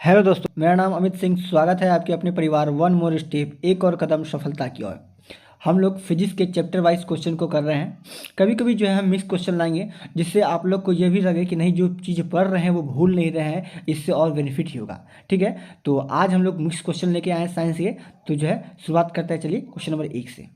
Hello दोस्तों, मेरा नाम अमित सिंह। स्वागत है आपके अपने परिवार वन मोर स्टेप, एक और कदम सफलता की ओर। हम लोग फिजिक्स के चैप्टर वाइज क्वेश्चन को कर रहे हैं। कभी कभी जो है हम मिक्स क्वेश्चन लाएंगे, जिससे आप लोग को ये भी लगे कि नहीं, जो चीज़ पढ़ रहे हैं वो भूल नहीं रहे हैं, इससे और बेनिफिट ही होगा। ठीक है, तो आज हम लोग मिक्स क्वेश्चन लेके आए हैं साइंस के। तो जो है शुरुआत करते हैं। चलिए क्वेश्चन नंबर 1 से।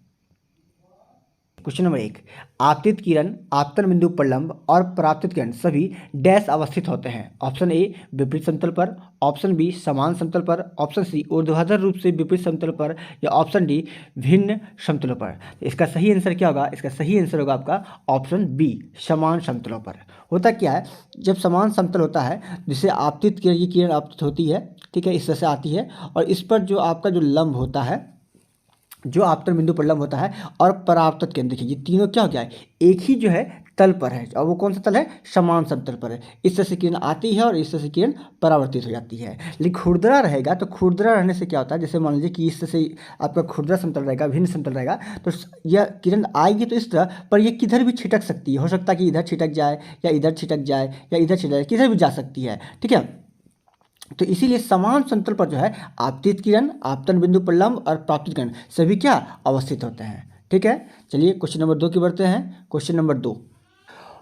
क्वेश्चन नंबर 1, आपतित किरण, आपतन बिंदु पर लंब और परावर्तित किरण सभी डैश अवस्थित होते हैं। ऑप्शन ए विपरीत समतल पर, ऑप्शन बी समान समतल पर, ऑप्शन सी ऊर्ध्वाधर रूप से विपरीत समतल पर, या ऑप्शन डी भिन्न समतलों पर। इसका सही आंसर क्या होगा? इसका सही आंसर होगा आपका ऑप्शन बी, समान समतलों पर। होता क्या है, जब समान समतल होता है, जिसे आपतित किरण, ये किरण आपतित होती है, ठीक है, इस तरह से आती है, और इस पर जो आपका जो लंब होता है, जो आपतन बिंदु पर लंब होता है, और परावर्तित केंद्र, देखिए ये तीनों क्या हो गया है, एक ही जो है तल पर है, और वो कौन सा तल है? समान समतल पर है। इस तरह से किरण आती है और इस तरह से किरण परावर्तित हो जाती है। लेकिन खुरदरा रहेगा, तो खुरदरा रहने से क्या होता है, जैसे मान लीजिए कि इस तरह से आपका खुरदरा समतल रहेगा, भिन्न समतल रहेगा, तो यह किरण आएगी तो इस तरह, पर ये किधर भी छिटक सकती है। हो सकता है कि इधर छिटक जाए, या इधर छिटक जाए, या इधर छिटक जाए, किधर भी जा सकती है। ठीक है, तो इसीलिए समान समतल पर जो है आपतित किरण, आपतन बिंदु पर लंब और परावर्तित किरण सभी क्या अवस्थित होते हैं। ठीक है, चलिए क्वेश्चन नंबर 2 की बढ़ते हैं। क्वेश्चन नंबर 2,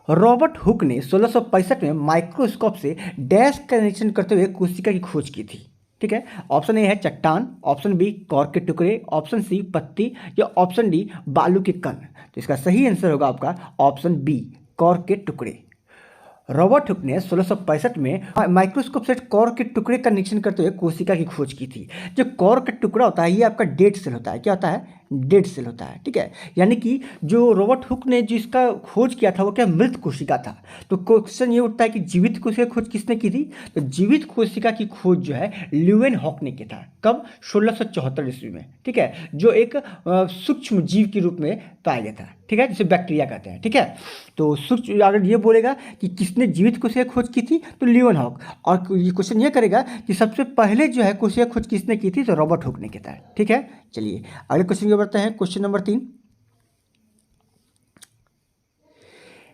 रॉबर्ट हुक ने 1665 में माइक्रोस्कोप से डैश का निरीक्षण करते हुए कोशिका की खोज की थी। ठीक है, ऑप्शन ए है चट्टान, ऑप्शन बी कॉर्क के टुकड़े, ऑप्शन सी पत्ती, या ऑप्शन डी बालू के कण। तो इसका सही आंसर होगा आपका ऑप्शन बी, कॉर्क के टुकड़े। रॉबर्ट हुक ने 1665 में माइक्रोस्कोप से कॉर्क के टुकड़े का निरीक्षण करते हुए कोशिका की खोज की थी। जो कॉर्क का टुकड़ा होता है, ये आपका डेड सेल होता है। क्या होता है? डेड सेल होता है। ठीक है, यानी कि जो रॉबर्ट हुक ने जिसका खोज किया था वो क्या मृत कोशिका था। तो क्वेश्चन ये उठता है कि जीवित कोशिका की खोज किसने की थी? तो जीवित कोशिका की खोज जो है ल्यूवेन हॉक ने किया था। कब? 1674 ईस्वी में। ठीक है, जो एक सूक्ष्म जीव के रूप में पाया गया था। ठीक है, जिसे बैक्टीरिया कहते हैं। ठीक है, तो सूक्ष्म, अगर ये बोलेगा कि किसने जीवित कोशिका खोज की थी, तो ल्यूवेन हॉक। और ये क्वेश्चन ये करेगा कि सबसे पहले जो है कोशिका खोज किसने की थी, तो रॉबर्ट हुक ने किया था। ठीक है, चलिए अगले क्वेश्चन की ओर बढ़ते हैं। क्वेश्चन नंबर 3,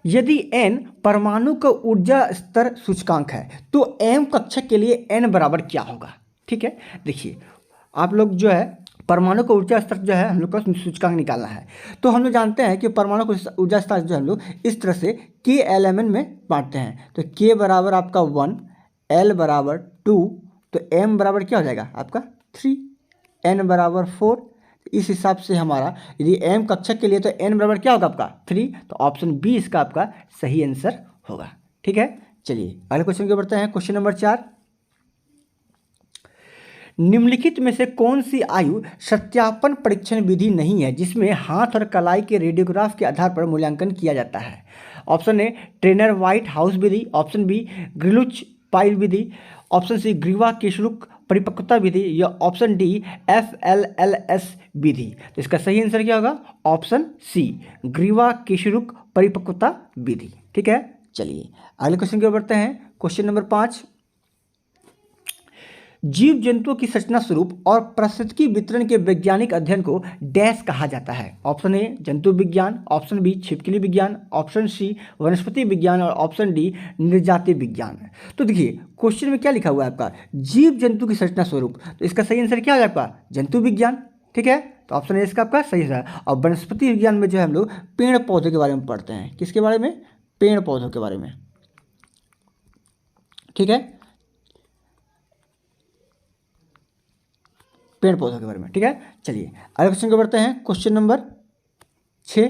यदि n परमाणु का ऊर्जा स्तर सूचकांक है, तो m कक्षक के लिए n बराबर क्या होगा? ठीक है, देखिए आप लोग जो है परमाणु का ऊर्जा स्तर जो है हम लोग का सूचकांक निकालना है। तो हम लोग जानते हैं कि परमाणु का ऊर्जा स्तर जो हम लोग इस तरह से KLMN में बांटते हैं। तो K बराबर आपका 1, L बराबर 2, तो M बराबर क्या हो जाएगा आपका 3, N बराबर 4। इस हिसाब से हमारा यदि m कक्षक के लिए तो n बराबर क्या होगा आपका 3, तो ऑप्शन बी इसका आपका सही आंसर होगा। ठीक है, चलिए अगले क्वेश्चन की बढ़ते हैं। क्वेश्चन नंबर 4, निम्नलिखित में से कौन सी आयु सत्यापन परीक्षण विधि नहीं है जिसमें हाथ और कलाई के रेडियोग्राफ के आधार पर मूल्यांकन किया जाता है? Option A trainer white house विधि, ऑप्शन बी ग्रिलुच पाइल विधि, ऑप्शन सी ग्रीवा केशरुक परिपक्वता विधि, या ऑप्शन डी FLLS विधि। तो इसका सही आंसर क्या होगा? ऑप्शन सी, ग्रीवा केशरुक परिपक्वता विधि। ठीक है, चलिए अगले क्वेश्चन की ओर बढ़ते हैं। क्वेश्चन नंबर 5, जीव जंतुओं की संरचना स्वरूप और पारिस्थितिकी वितरण के वैज्ञानिक अध्ययन को डैश कहा जाता है? ऑप्शन ए जंतु विज्ञान, ऑप्शन बी छिपकली विज्ञान, ऑप्शन सी वनस्पति विज्ञान, और ऑप्शन डी निर्जाति विज्ञान। तो देखिए क्वेश्चन में क्या लिखा हुआ है आपका, जीव जंतु की संरचना स्वरूप, तो इसका सही आंसर क्या हो आपका जंतु विज्ञान। ठीक है, तो ऑप्शन ए इसका आपका सही है। और वनस्पति विज्ञान में जो है हम लोग पेड़ पौधों के बारे में पढ़ते हैं। किसके बारे में? पेड़ पौधों के बारे में। ठीक है, पेड़ पौधों के बारे में। ठीक है, चलिए अगले क्वेश्चन को बढ़ते हैं। क्वेश्चन नंबर 6,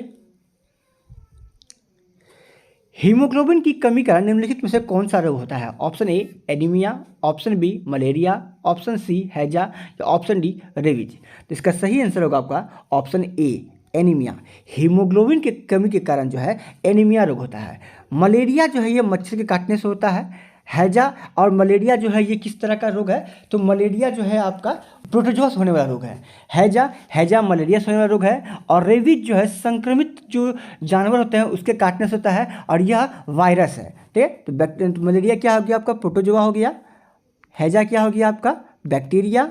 हीमोग्लोबिन की कमी का निम्नलिखित में से कौन सा रोग होता है? Option A anaemia, option B malaria, option C हैजा, या ऑप्शन डी रेबीज। तो इसका सही आंसर होगा आपका ऑप्शन ए एनीमिया। हीमोग्लोबिन की कमी के कारण जो है एनीमिया रोग होता है। मलेरिया जो है ये मच्छर के काटने से होता है। हैजा और मलेरिया जो है ये किस तरह का रोग है? तो मलेरिया जो है आपका प्रोटोजोआ से होने वाला रोग है। हैजा मलेरिया से होने वाला रोग है। और रेबीज जो है संक्रमित जो जानवर होते हैं उसके काटने से होता है, और यह वायरस है। ठीक है, तो मलेरिया क्या हो गया आपका? प्रोटोजोआ हो गया। हैजा क्या हो गया आपका? बैक्टीरिया।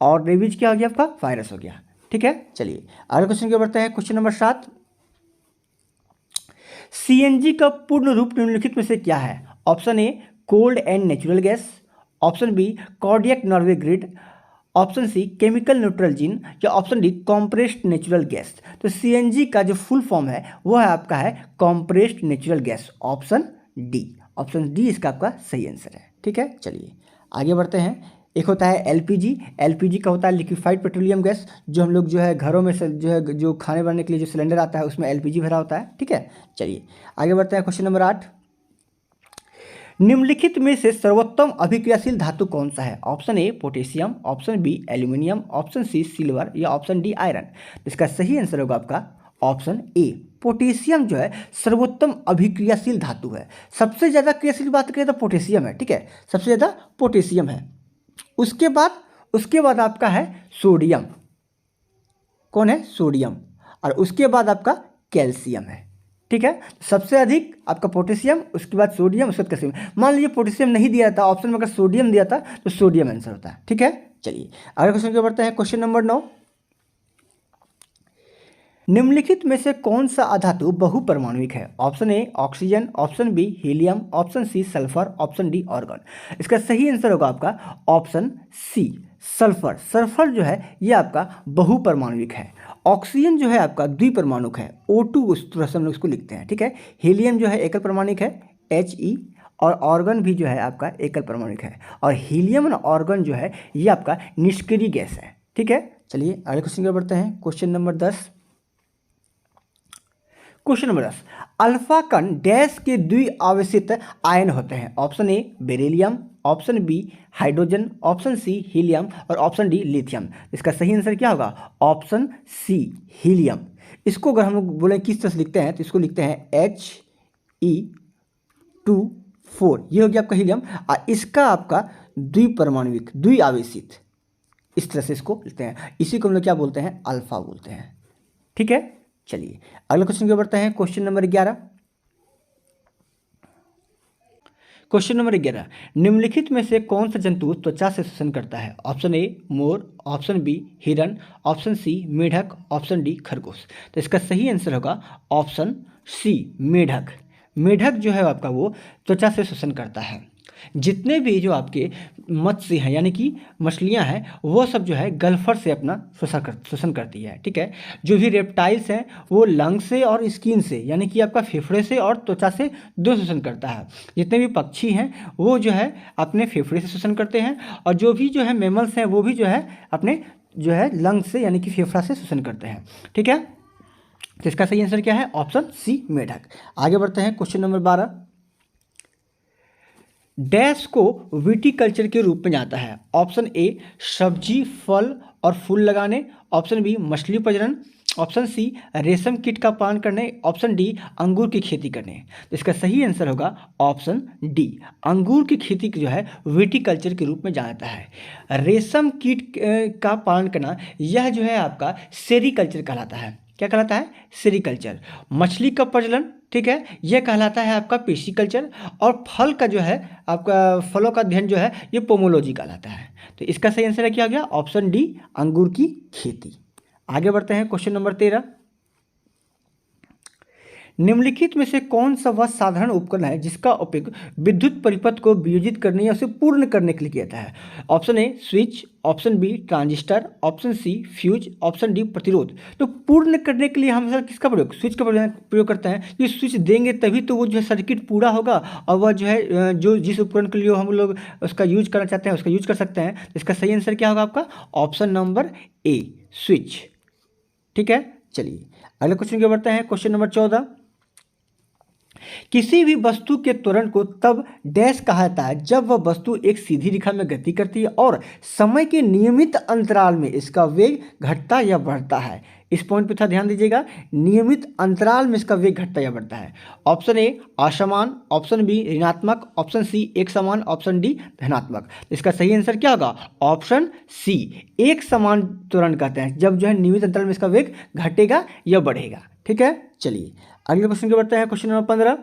और रेबीज क्या हो गया आपका? वायरस हो गया। ठीक है, चलिए अगले क्वेश्चन की ओर बढ़ते हैं। क्वेश्चन नंबर 7, CNG का पूर्ण रूप निम्नलिखित में से क्या है? Option A cold and natural gas, option B cardiac nerve grid, option C chemical neutral, या option D compressed natural gas. तो सीएनजी का जो फुल फॉर्म है वो है आपका है compressed natural gas, option D इसका आपका सही आंसर है। ठीक है, चलिए आगे बढ़ते हैं। एक होता है एलपीजी का होता है लिक्विफाइड पेट्रोलियम गैस, जो हम लोग जो है घरों में से जो है जो खाने बनाने के लिए जो सिलेंडर आता है उसमें एलपीजी भरा होता है। ठीक है, चलिए आगे बढ़ते हैं। क्वेश्चन नंबर 8, निम्नलिखित में से सर्वोत्तम अभिक्रियाशील धातु कौन सा है? Option A potassium, option B aluminium, option C silver, या ऑप्शन डी आयरन। इसका सही आंसर होगा आपका ऑप्शन ए पोटेशियम जो है सर्वोत्तम अभिक्रियाशील धातु है। सबसे ज़्यादा क्रियाशील बात करें तो पोटेशियम है। ठीक है, सबसे ज़्यादा पोटेशियम है। उसके बाद आपका है सोडियम। कौन है? सोडियम। और उसके बाद आपका कैल्शियम है। ठीक है, सबसे अधिक आपका पोटेशियम, उसके बाद सोडियम, उसके बाद कैल्शियम। मान लीजिए पोटेशियम नहीं दिया था ऑप्शन में, अगर सोडियम दिया था तो सोडियम आंसर होता है। ठीक है, चलिए अगले क्वेश्चन की बढ़ते हैं। क्वेश्चन नंबर 9, निम्नलिखित में से कौन सा अधातु बहुपरमाणुक है? Option A oxygen, option B helium, option C sulphur, option D argon. इसका सही आंसर होगा आपका ऑप्शन सी सल्फर। सल्फर जो है ये आपका बहुपरमाणुक है। ऑक्सीजन जो है आपका द्विपरमाणुक है, O2 उस तरह से हम लोग इसको लिखते हैं। ठीक है, हीलियम जो है एकल परमाणुक है He, और आर्गन भी जो है आपका एकल परमाणुक है। और हीलियम और आर्गन जो है ये आपका निष्क्रिय गैस है। ठीक है, चलिए अगले क्वेश्चन की बढ़ते हैं। क्वेश्चन नंबर 10, अल्फा कण डैश के द्विआवेशित आयन होते हैं? Option A beryllium, option B hydrogen, option C helium, और ऑप्शन डी लिथियम। इसका सही आंसर क्या होगा? Option C helium. इसको अगर हम लोग बोले किस तरह से लिखते हैं तो इसको लिखते हैं He2O4, ये हो गया आपका हीलियम। और इसका आपका द्विपरमाणुक द्विआवेशित, इस तरह से इसको लिखते हैं। इसी को हम लोग क्या बोलते हैं? अल्फा बोलते हैं। ठीक है, चलिए अगले क्वेश्चन की ओर बढ़ते हैं। क्वेश्चन नंबर 11, निम्नलिखित में से कौन सा जंतु त्वचा से श्वसन करता है? ऑप्शन ए मोर, ऑप्शन बी हिरन, ऑप्शन सी मेढक, ऑप्शन डी खरगोश। तो इसका सही आंसर होगा ऑप्शन सी मेढक। मेढक जो है आपका वो त्वचा से श्वसन करता है। जितने भी जो आपके मत्स्य हैं यानी कि मछलियां हैं वो सब जो है गल्फर से अपना श्वसन करती है। ठीक है, जो भी रेप्टाइल्स हैं वो लंग से और स्किन से यानी कि आपका फेफड़े से और त्वचा से दो श्वसन करता है। जितने भी पक्षी हैं वो जो है अपने फेफड़े से श्वसन करते हैं, और जो भी जो है मैमल्स हैं वो भी जो है अपने जो है लंग से यानी कि फेफड़ा से श्वसन करते हैं। ठीक है, तो इसका सही आंसर क्या है? ऑप्शन सी मेढक। आगे बढ़ते हैं। क्वेश्चन नंबर 12, डैश को विटीकल्चर के रूप में जाता है? ऑप्शन ए सब्जी फल और फूल लगाने, ऑप्शन बी मछली प्रजनन, ऑप्शन सी रेशम कीट का पालन करने, ऑप्शन डी अंगूर की खेती करने। तो इसका सही आंसर होगा ऑप्शन डी अंगूर की खेती जो है विटीकल्चर के रूप में जाना जाता है। रेशम कीट का पालन करना यह जो है आपका सेरीकल्चर कहलाता है। क्या कहलाता है? सेरीकल्चर। मछली का प्रजनन, ठीक है, यह कहलाता है आपका पेस्टिकल्चर। और फल का जो है आपका फलों का अध्ययन जो है ये पोमोलॉजी कहलाता है। तो इसका सही आंसर क्या हो गया? ऑप्शन डी अंगूर की खेती। आगे बढ़ते हैं। क्वेश्चन नंबर 13, निम्नलिखित में से कौन सा वह साधारण उपकरण है जिसका उपयोग विद्युत परिपथ को वियोजित करने या उसे पूर्ण करने के लिए किया जाता है? Option A switch, option B transistor, option C fuse, option D प्रतिरोध। तो पूर्ण करने के लिए हम सर किसका प्रयोग? स्विच का प्रयोग करते हैं। ये स्विच देंगे तभी तो वो जो है सर्किट पूरा होगा, और वह जो है जो जिस उपकरण के लिए हम लोग उसका यूज करना चाहते हैं उसका यूज कर सकते हैं। इसका सही आंसर क्या होगा आपका? Option number A switch. ठीक है, चलिए अगले क्वेश्चन की ओर बढ़ते हैं। क्वेश्चन नंबर 14, किसी भी वस्तु के त्वरण को तब डैश कहा जाता है जब वह वस्तु एक सीधी रेखा में गति करती है और समय के नियमित अंतराल में इसका वेग घटता या बढ़ता है। इस पॉइंट पे थोड़ा ध्यान दीजिएगा, नियमित अंतराल में इसका वेग घटता या बढ़ता है। ऑप्शन ए असमान, ऑप्शन बी ऋणात्मक, ऑप्शन सी एक समान, ऑप्शन डी धनात्मक। इसका सही आंसर क्या होगा? ऑप्शन सी एक समान त्वरण कहते हैं जब जो है नियमित अंतराल में इसका वेग घटेगा या बढ़ेगा। ठीक है, चलिए अगले क्वेश्चन की बढ़ते हैं। क्वेश्चन नंबर 15,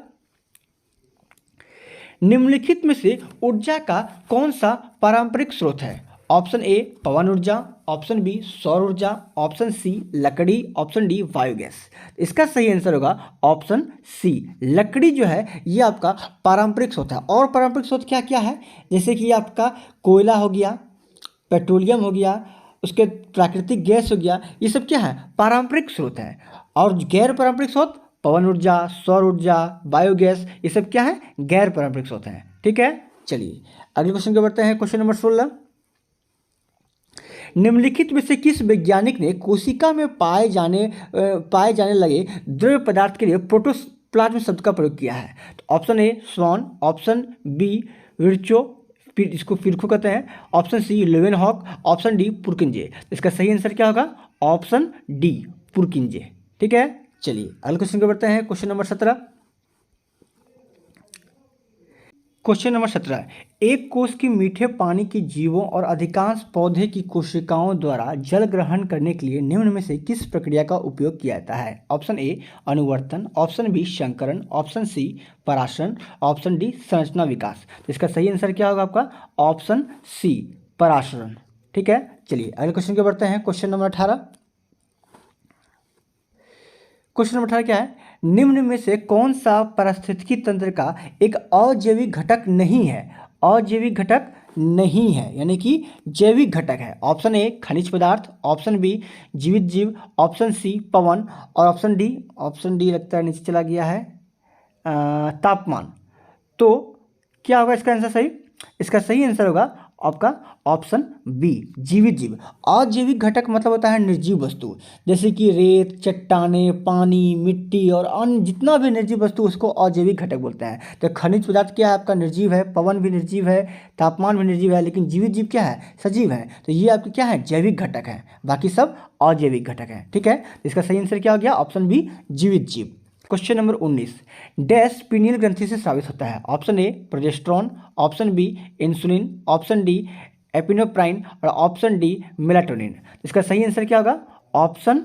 निम्नलिखित में से ऊर्जा का कौन सा पारंपरिक स्रोत है? ऑप्शन ए पवन ऊर्जा, ऑप्शन बी सौर ऊर्जा, ऑप्शन सी लकड़ी, ऑप्शन डी बायोगैस। इसका सही आंसर होगा ऑप्शन सी लकड़ी जो है ये आपका पारंपरिक स्रोत है। और पारंपरिक स्रोत क्या क्या है, जैसे कि आपका कोयला हो गया, पेट्रोलियम हो गया, उसके प्राकृतिक गैस हो गया, ये सब क्या है पारंपरिक स्रोत है। और गैर पारंपरिक स्रोत पवन ऊर्जा, सौर ऊर्जा, बायोगैस, ये सब क्या है गैर पारंपरिक स्रोत हैं। ठीक है, चलिए अगले क्वेश्चन को बढ़ते हैं। क्वेश्चन नंबर 16, निम्नलिखित में से किस वैज्ञानिक ने कोशिका में पाए जाने लगे द्रव्य पदार्थ के लिए प्रोटोप्लाज्म शब्द का प्रयोग किया है? तो option A Schwann, option B Virchow, फिर इसको फिरको कहते हैं, option C Leeuwenhoek, option D Purkinje. इसका सही आंसर क्या होगा ऑप्शन डी पुरकिंजे। ठीक है, चलिए अगले क्वेश्चन को बढ़ते हैं। क्वेश्चन नंबर 17, क्वेश्चन नंबर 17, एक कोश की मीठे पानी के जीवों और अधिकांश पौधे की कोशिकाओं द्वारा जल ग्रहण करने के लिए निम्न में से किस प्रक्रिया का उपयोग किया जाता है? ऑप्शन ए अनुवर्तन, ऑप्शन बी संकरण, option C Parasaran, option D संरचना विकास। तो इसका सही आंसर क्या होगा आपका ऑप्शन सी पराशरण। ठीक है, चलिए अगले क्वेश्चन को बढ़ते हैं। क्वेश्चन नंबर 18, क्वेश्चन नंबर 18 क्या है, निम्न में से कौन सा पारिस्थितिकी तंत्र का एक अजैविक घटक नहीं है? अजैविक घटक नहीं है यानी कि जैविक घटक है। ऑप्शन ए खनिज पदार्थ, ऑप्शन बी जीवित जीव, ऑप्शन सी पवन, और ऑप्शन डी लगता है नीचे चला गया है तापमान। तो क्या होगा इसका आंसर सही? इसका सही आंसर होगा आपका ऑप्शन बी जीवित जीव। अजैविक घटक मतलब होता है निर्जीव वस्तु, जैसे कि रेत, चट्टाने, पानी, मिट्टी और अन्य जितना भी निर्जीव वस्तु उसको अजैविक घटक बोलते हैं। तो खनिज पदार्थ क्या है आपका निर्जीव है, पवन भी निर्जीव है, तापमान भी निर्जीव है, लेकिन जीवित जीव क्या है सजीव है। तो ये आपके क्या है जैविक घटक है, बाकी सब अजैविक घटक है। ठीक है, इसका सही आंसर क्या हो गया ऑप्शन बी जीवित जीव। क्वेश्चन नंबर 19, डैश पीनियल ग्रंथि से स्रावित होता है? Option A progesterone, option B insulin, option D epinephrine, और ऑप्शन डी मेलाटोनिन। इसका सही आंसर क्या होगा ऑप्शन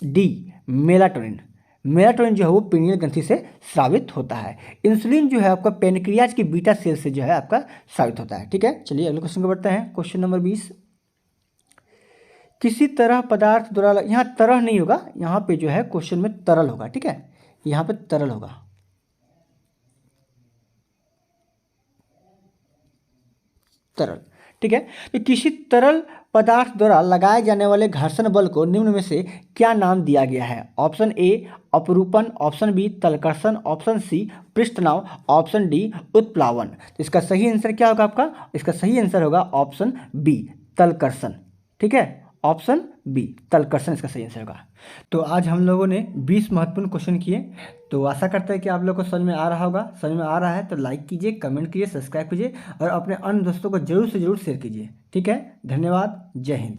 डी मेलाटोनिन। मेलाटोनिन जो है वो पीनियल ग्रंथि से स्रावित होता है। इंसुलिन जो है आपका पेनक्रियाज की बीटा सेल से जो है आपका स्रावित होता है। ठीक है, चलिए अगले क्वेश्चन को बढ़ते हैं। क्वेश्चन नंबर 20, किसी तरह पदार्थ द्वारा, यहाँ तरह नहीं होगा, यहाँ पे जो है क्वेश्चन में तरल होगा। ठीक है, यहाँ पे तरल होगा, तरल। ठीक है, तो किसी तरल पदार्थ द्वारा लगाए जाने वाले घर्षण बल को निम्न में से क्या नाम दिया गया है? ऑप्शन ए अपरूपण, ऑप्शन बी तलकर्षण, ऑप्शन सी पृष्ठनाव, ऑप्शन डी उत्प्लावन। तो इसका सही आंसर क्या होगा आपका? इसका सही आंसर होगा ऑप्शन बी तलकर्षण। ठीक है, ऑप्शन बी तलकर्षण इसका सही आंसर होगा। तो आज हम लोगों ने 20 महत्वपूर्ण क्वेश्चन किए। तो आशा करते हैं कि आप लोग को समझ में आ रहा होगा। समझ में आ रहा है तो लाइक कीजिए, कमेंट कीजिए, सब्सक्राइब कीजिए और अपने अन्य दोस्तों को जरूर से जरूर शेयर कीजिए। ठीक है, धन्यवाद, जय हिंद।